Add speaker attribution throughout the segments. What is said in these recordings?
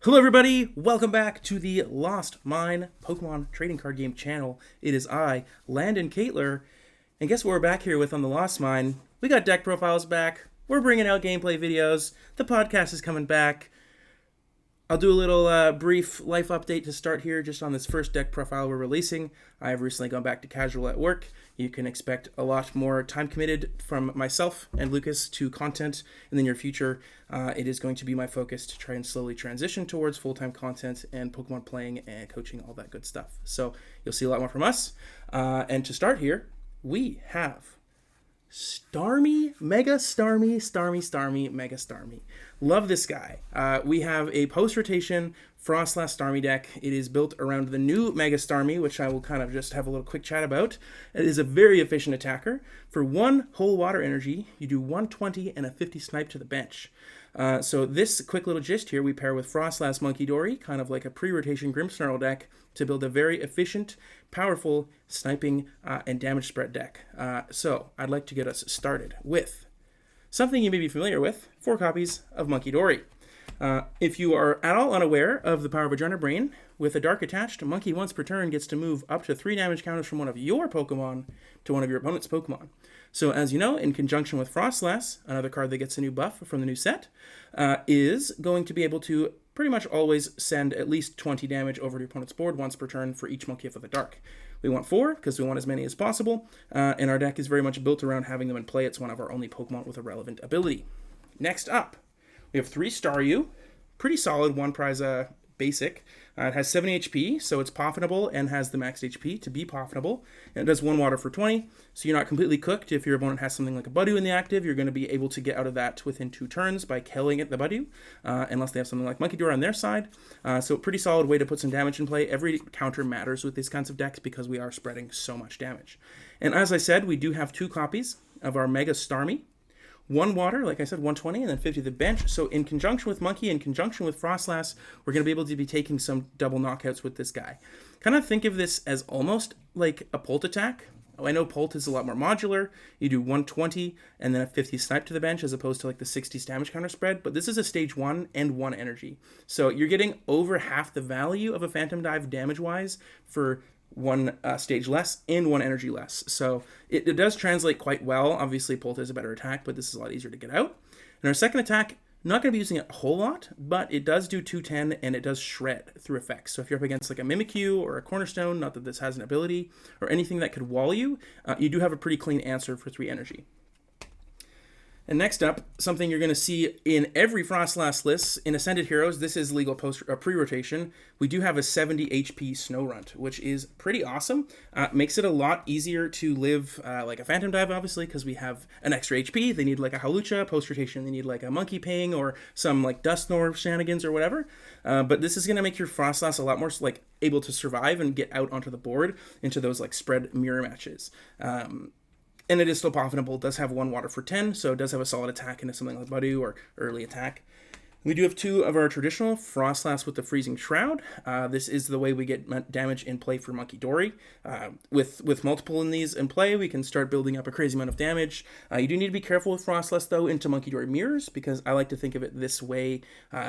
Speaker 1: Hello everybody, welcome back to the Lost Mine Pokemon Trading Card Game channel. It is I, Landon Caitler, and guess what we're back here with on the Lost Mine? We got deck profiles back, we're bringing out gameplay videos, the podcast is coming back. I'll do a little brief life update to start here just on this first deck profile we're releasing. I have recently gone back to casual at work. You can expect a lot more time committed from myself and Lucas to content in the near future. It is going to be my focus to try and slowly transition towards full-time content and Pokemon playing and coaching, all that good stuff. So you'll see a lot more from us. And to start here, we have Starmie, Mega Starmie, Mega Starmie. Love this guy. We have a post-rotation Frostlass Starmie deck. It is built around the new Mega Starmie, which I will kind of just have a little quick chat about. It is a very efficient attacker. For one whole water energy, you do 120 and a 50 snipe to the bench. So this quick little gist here, we pair with Frostlass Monkey Dory, kind of like a pre-rotation Grimmsnarl deck, to build a very efficient, powerful sniping and damage spread deck. So I'd like to get us started with something you may be familiar with, 4 copies of Monkey Dory. If you are at all unaware of the power of Adrenal Brain, with a Dark attached, Monkey once per turn gets to move up to 3 damage counters from one of your Pokemon to one of your opponent's Pokemon. So as you know, in conjunction with Frostlass, another card that gets a new buff from the new set, is going to be able to pretty much always send at least 20 damage over to your opponent's board once per turn for each Monkey with a Dark. We want 4 because we want as many as possible, and our deck is very much built around having them in play. It's one of our only Pokemon with a relevant ability. Next up, we have 3 Staryu, pretty solid one prize basic. It has 70 HP, so it's profitable and has the max HP to be profitable. And it does 1 water for 20, so you're not completely cooked. If your opponent has something like a Budew in the active, you're going to be able to get out of that within 2 turns by killing the Budew, unless they have something like Monkey Dory on their side. So a pretty solid way to put some damage in play. Every counter matters with these kinds of decks because we are spreading so much damage. And as I said, we do have 2 copies of our Mega Starmie. 1 water, like I said, 120, and then 50 to the bench. So in conjunction with Monkey, in conjunction with Frostlass, we're going to be able to be taking some double knockouts with this guy. Kind of think of this as almost like a Pult attack. I know Pult is a lot more modular. You do 120 and then a 50 snipe to the bench as opposed to like the 60s damage counter spread. But this is a stage 1 and 1 energy. So you're getting over half the value of a Phantom Dive damage-wise for 1 stage less and 1 energy less. So it does translate quite well. Obviously, Pult is a better attack, but this is a lot easier to get out. And our second attack, not going to be using it a whole lot, but it does do 210 and it does shred through effects. So if you're up against like a Mimikyu or a Cornerstone, not that this has an ability, or anything that could wall you, you do have a pretty clean answer for 3 energy. And next up, something you're going to see in every Frostlass list, in Ascended Heroes, this is legal pre-rotation, we do have a 70 HP Snorunt, which is pretty awesome. Makes it a lot easier to live like a Phantom Dive, obviously, because we have an extra HP. They need like a Hawlucha, post-rotation they need like a Monkey Ping, or some like Dusknoir shenanigans or whatever. But this is going to make your Frostlass a lot more like able to survive and get out onto the board into those like spread mirror matches. And it is still profitable. It does have 1 water for 10, so it does have a solid attack into something like Budew or early attack. We do have 2 of our traditional Frostlass with the Freezing Shroud. This is the way we get damage in play for Monkey Dory. With multiple in these in play, we can start building up a crazy amount of damage. You do need to be careful with Frostlass, though, into Monkey Dory mirrors, because I like to think of it this way.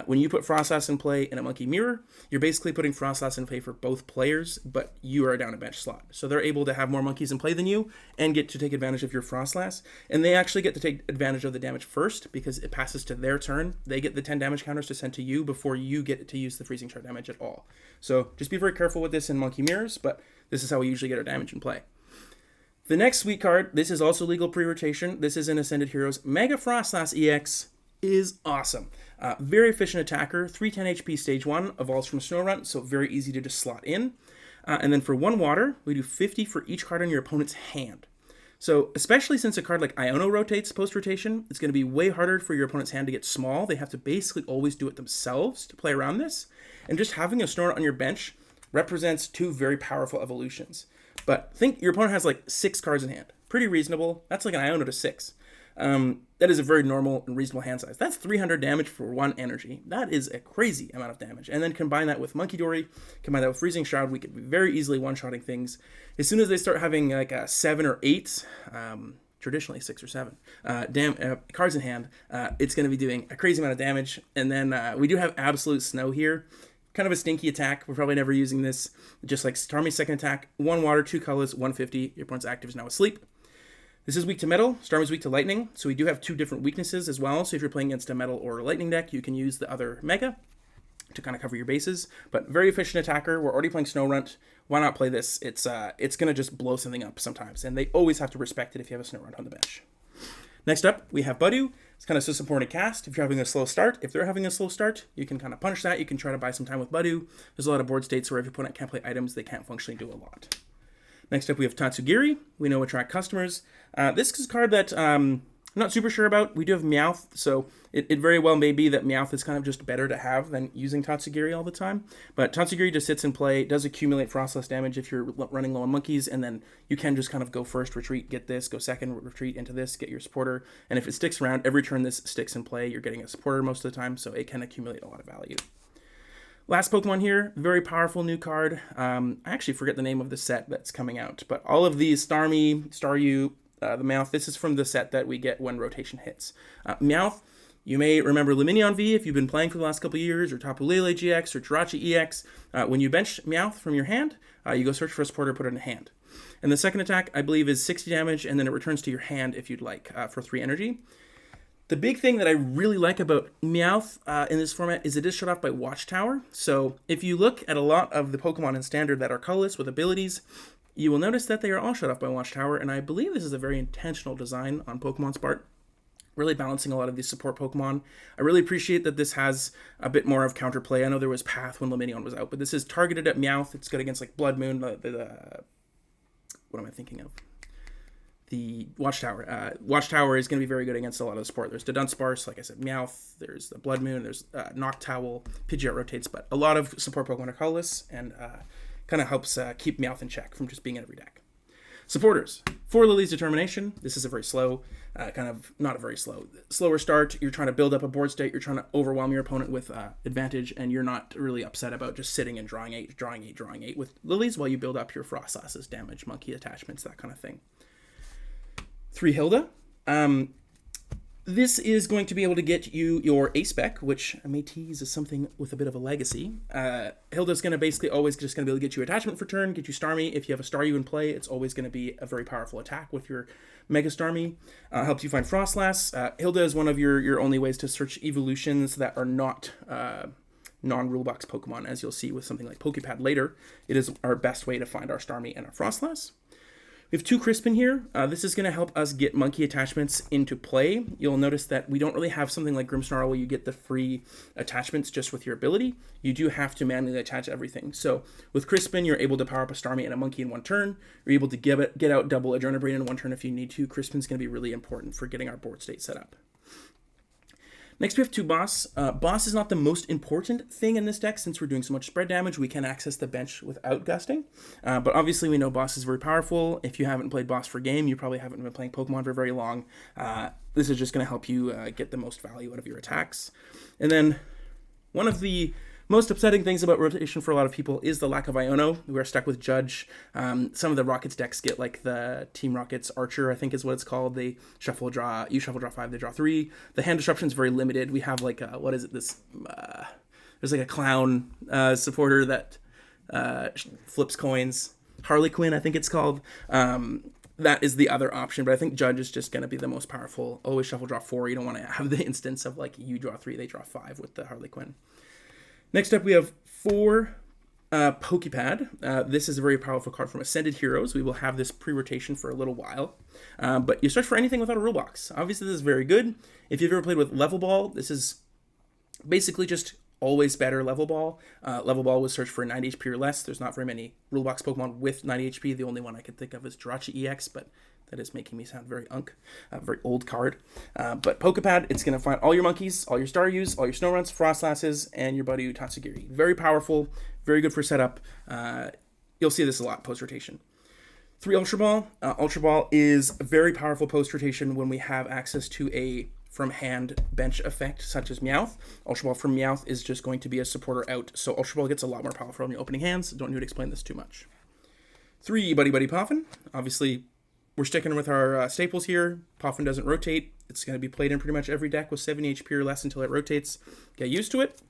Speaker 1: When you put Frostlass in play in a Monkey mirror, you're basically putting Frostlass in play for both players, but you are down a bench slot. So they're able to have more monkeys in play than you and get to take advantage of your Frostlass. And they actually get to take advantage of the damage first, because it passes to their turn. They get the 10 damage counters to send to you before you get to use the Freezing Shard damage at all. So just be very careful with this in Monkey Mirrors, but this is how we usually get our damage in play. The next sweet card, this is also legal pre-rotation. This is in Ascended Heroes. Mega Frostlass EX is awesome. Very efficient attacker, 310 HP stage 1, evolves from Snorunt, so very easy to just slot in. And then for 1 water, we do 50 for each card on your opponent's hand. So especially since a card like Iono rotates post-rotation, it's going to be way harder for your opponent's hand to get small. They have to basically always do it themselves to play around this. And just having a Snorunt on your bench represents 2 very powerful evolutions. But think your opponent has like 6 cards in hand. Pretty reasonable. That's like an Iono to 6. That is a very normal and reasonable hand size. That's 300 damage for 1 energy. That is a crazy amount of damage. And then combine that with Monkey Dory, combine that with Freezing Shroud, we could be very easily one-shotting things. As soon as they start having like a 7 or 8, traditionally 6 or 7 cards in hand, it's going to be doing a crazy amount of damage. And then we do have Absolute Snow here. Kind of a stinky attack. We're probably never using this. Just like Starmie's second attack, 1 water, 2 colors, 150. Your opponent's active is now asleep. This is weak to metal. Starmie's weak to lightning. So we do have 2 different weaknesses as well. So if you're playing against a metal or a lightning deck, you can use the other mega to kind of cover your bases. But very efficient attacker. We're already playing Snow Runt. Why not play this? It's going to just blow something up sometimes. And they always have to respect it if you have a Snow Runt on the bench. Next up, we have Budu. It's kind of system supported cast. If you're having a slow start, if they're having a slow start, you can kind of punish that. You can try to buy some time with Budu. There's a lot of board states where if your opponent can't play items, they can't functionally do a lot. Next up, we have Tatsugiri. We know attract customers. This is a card that I'm not super sure about. We do have Meowth, so it very well may be that Meowth is kind of just better to have than using Tatsugiri all the time. But Tatsugiri just sits in play, does accumulate Frostlass damage if you're running low on monkeys, and then you can just kind of go first, retreat, get this, go second, retreat into this, get your supporter. And if it sticks around, every turn this sticks in play, you're getting a supporter most of the time, so it can accumulate a lot of value. Last Pokemon here, very powerful new card. I actually forget the name of the set that's coming out, but all of these, Starmie, Staryu, the Meowth, this is from the set that we get when rotation hits. Meowth, you may remember Lumineon V if you've been playing for the last couple of years, or Tapu Lele GX, or Jirachi EX. When you bench Meowth from your hand, you go search for a supporter, put it in hand. And the second attack, I believe, is 60 damage, and then it returns to your hand if you'd like, for 3 energy. The big thing that I really like about Meowth in this format is it is shut off by Watchtower. So if you look at a lot of the Pokemon in Standard that are colorless with abilities, you will notice that they are all shut off by Watchtower, and I believe this is a very intentional design on Pokemon's part, really balancing a lot of these support Pokemon. I really appreciate that this has a bit more of counterplay. I know there was Path when Lumineon was out, but this is targeted at Meowth. It's good against like Blood Moon, what am I thinking of? The Watchtower. Watchtower is going to be very good against a lot of the support. There's the Dunsparce, like I said, Meowth, there's the Blood Moon, there's Noctowl, Pidgeot rotates, but a lot of support Pokemon are colorless, and kind of helps keep Meowth in check from just being in every deck. Supporters. For Lily's Determination, this is a very slow, slower start. You're trying to build up a board state. You're trying to overwhelm your opponent with advantage, and you're not really upset about just sitting and drawing 8 with Lilies while you build up your Frostlasses, damage, monkey attachments, that kind of thing. 3 Hilda. This is going to be able to get you your A-Spec, which I may tease is something with a bit of a legacy. Hilda's going to basically always just going to be able to get you attachment for turn, get you Starmie. If you have a Staryu in play, it's always going to be a very powerful attack with your Mega Starmie. Helps you find Frostlass. Hilda is one of your only ways to search evolutions that are not non-rulebox Pokemon, as you'll see with something like Pokepad later. It is our best way to find our Starmie and our Frostlass. We have 2 Crispin here. This is going to help us get monkey attachments into play. You'll notice that we don't really have something like Grimmsnarl where you get the free attachments just with your ability. You do have to manually attach everything. So with Crispin, you're able to power up a Starmie and a monkey in 1 turn. You're able to get out double Adrena Brain in 1 turn if you need to. Crispin's going to be really important for getting our board state set up. Next, we have 2 Boss. Boss is not the most important thing in this deck. Since we're doing so much spread damage, we can access the bench without gusting. But obviously, we know Boss is very powerful. If you haven't played Boss for game, you probably haven't been playing Pokemon for very long. This is just going to help you get the most value out of your attacks. And then, one of the most upsetting things about rotation for a lot of people is the lack of Iono. We are stuck with Judge. Some of the Rockets decks get like the Team Rockets Archer, I think is what it's called. They shuffle draw 5, they draw 3. The hand disruption is very limited. We have like there's like a clown supporter that flips coins. Harley Quinn, I think it's called. That is the other option, but I think Judge is just going to be the most powerful. Always shuffle draw 4. You don't want to have the instance of like you draw 3, they draw 5 with the Harley Quinn. Next up, we have 4 Pokepad. This is a very powerful card from Ascended Heroes. We will have this pre-rotation for a little while. But you search for anything without a rule box. Obviously, this is very good. If you've ever played with Level Ball, this is basically just always better Level Ball. Level Ball was search for 90 HP or less. There's not very many rule box Pokemon with 90 HP. The only one I could think of is Jirachi EX, but that is making me sound very very old card. But Pokepad, it's going to find all your monkeys, all your Staryus, all your Snowrunts, Frostlasses, and your buddy Tatsugiri. Very powerful, very good for setup. You'll see this a lot post-rotation. 3 Ultra Ball. Ultra Ball is a very powerful post-rotation when we have access to a from hand bench effect, such as Meowth. Ultra Ball from Meowth is just going to be a supporter out, so Ultra Ball gets a lot more powerful in your opening hands. Don't need to explain this too much. 3 Buddy Buddy Poffin. Obviously, we're sticking with our staples here. Puffin doesn't rotate. It's going to be played in pretty much every deck with 70 HP or less until it rotates. Get used to it.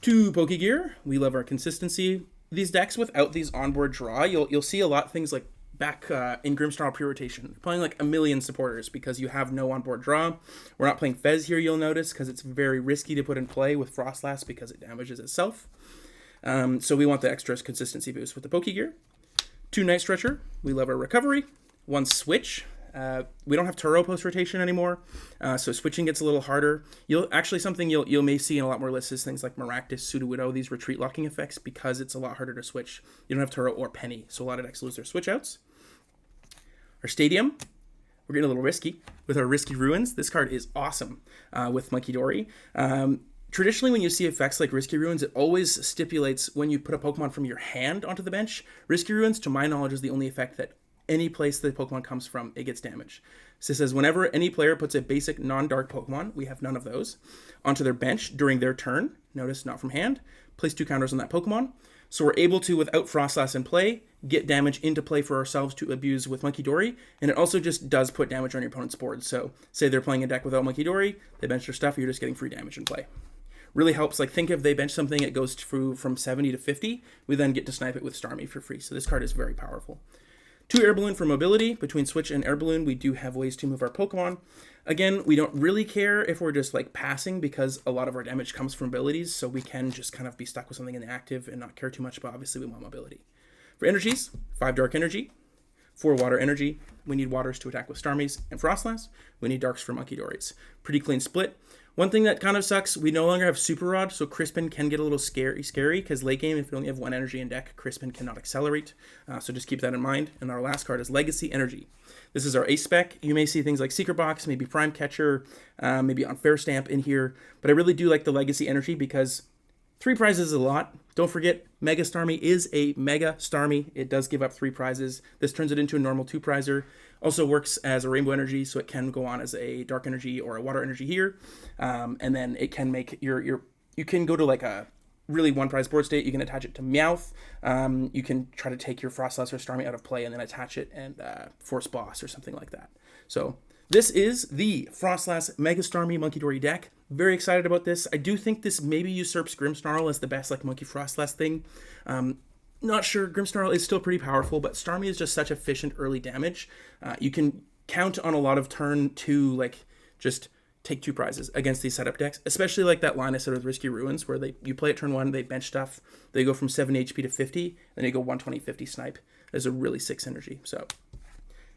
Speaker 1: 2 Pokegear. We love our consistency. These decks without these onboard draw, you'll see a lot of things like back in Grimmsnarl pre-rotation. Playing like a million supporters because you have no onboard draw. We're not playing Fez here, you'll notice, because it's very risky to put in play with Frostlass because it damages itself. So we want the extra consistency boost with the Pokegear. 2 Night Stretcher. We love our recovery. 1 Switch. We don't have Turo post-rotation anymore, so switching gets a little harder. Something you may see in a lot more lists is things like Maractus, Sudowoodo, these retreat locking effects, because it's a lot harder to switch. You don't have Turo or Penny, so a lot of decks lose their switch outs. Our Stadium, we're getting a little risky with our Risky Ruins. This card is awesome with Monkey Dory. Traditionally, when you see effects like Risky Ruins, it always stipulates when you put a Pokemon from your hand onto the bench. Risky Ruins, to my knowledge, is the only effect that any place the Pokemon comes from, it gets damaged. So it says whenever any player puts a basic non-dark Pokemon, we have none of those, onto their bench during their turn, notice not from hand, place 2 counters on that Pokemon. So we're able to, without Frostlass in play, get damage into play for ourselves to abuse with Monkey Dory, and it also just does put damage on your opponent's board. So say they're playing a deck without Monkey Dory, they bench their stuff, you're just getting free damage in play. Really helps. Like, think if they bench something, it goes through from 70 to 50, we then get to snipe it with Starmie for free. So this card is very powerful. 2 Air Balloon for mobility. Between Switch and Air Balloon, we do have ways to move our Pokemon. Again, we don't really care if we're just like passing because a lot of our damage comes from abilities, so we can just kind of be stuck with something in the active and not care too much, but obviously we want mobility. For energies, 5 Dark Energy, 4 Water Energy. We need Waters to attack with Starmies and Frostlass. We need Darks for Monkey Dories. Pretty clean split. One thing that kind of sucks, we no longer have Super Rod, so Crispin can get a little scary because late game, if you only have 1 energy in deck, Crispin cannot accelerate. So just keep that in mind. And our last card is Legacy Energy. This is our ace spec. You may see things like Secret Box, maybe Prime Catcher, maybe Unfair Stamp in here. But I really do like the Legacy Energy because 3 prizes is a lot. Don't forget, Mega Starmie is a Mega Starmie. It does give up 3 prizes. This turns it into a normal 2-prizer. Also works as a Rainbow Energy, so it can go on as a Dark Energy or a Water Energy here. And then it can make you can go to like a really 1-prize board state. You can attach it to Meowth. You can try to take your Frostlass or Starmie out of play and then attach it and force boss or something like that. So this is the Frostlass Mega Starmie Monkey Dory deck. Very excited about this. I do think this maybe usurps Grimmsnarl as the best like Monkey Frostlass thing. Not sure. Grimmsnarl is still pretty powerful, but Starmie is just such efficient early damage. You can count on a lot of turn to like just take 2 prizes against these setup decks, especially like that line I said with Risky Ruins, where you play at turn 1, they bench stuff, they go from 7 HP to 50, then you go 120, 50 snipe. There's a really 6 synergy. So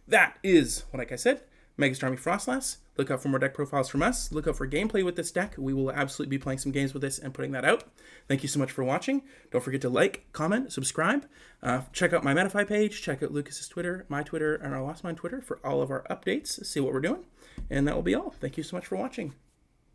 Speaker 1: that is, like I said, Mega Starmie Frostlass. Look out for more deck profiles from us. Look out for gameplay with this deck. We will absolutely be playing some games with this and putting that out. Thank you so much for watching. Don't forget to like, comment, subscribe. Check out my Metafy page. Check out Lucas's Twitter, my Twitter, and our Lost Mine Twitter for all of our updates. See what we're doing. And that will be all. Thank you so much for watching.